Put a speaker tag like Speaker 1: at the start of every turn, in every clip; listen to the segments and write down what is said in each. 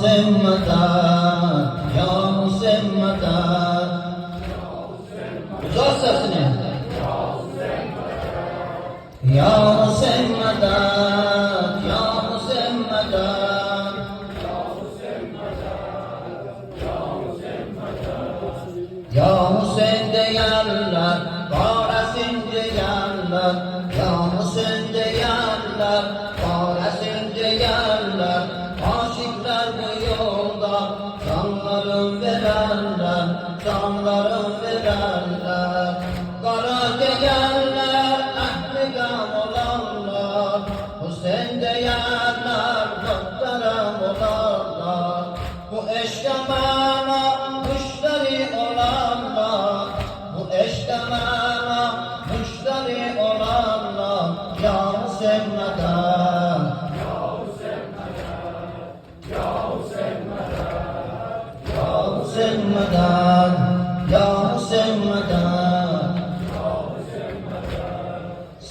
Speaker 1: Hüseyin madad, ya Hüseyin madad. Uzat sesini. Ya Hüseyin madad, ya Hüseyin madad. Ya Hüseyin diyenler, Paris'in diyenler. Ya Hüseyin diyenler, Paris'in diyenler. Aşıklar bu yolda, canlarım verenler, canlarım verenler. Kara diyenler, ehli gam olanlar. Hüseyin diyenler, muhterem olanlar. Bu eşke mana müşteri olanlar, bu eşke mana müşteri olanlar. Ya Hüseyin madad, ya Hüseyin madad, ya Hüseyin madad, ya Hüseyin madad, ya Hüseyin madad.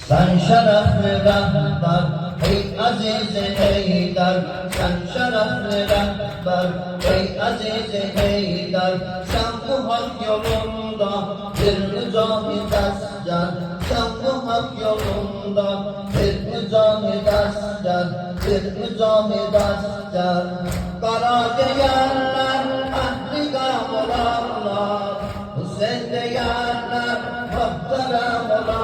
Speaker 1: Sen şerefli rehber, ey aziz Heydar. Sen şerefli rehber, ey aziz Heydar. Sen bu hak yolunda bir mücahid asker. Sen bu hak yolunda bir mücahid asker, bir mücahid asker. Kara diyenler, ehli gam olanlar. Hüseyin diyenler, muhterem olanlar.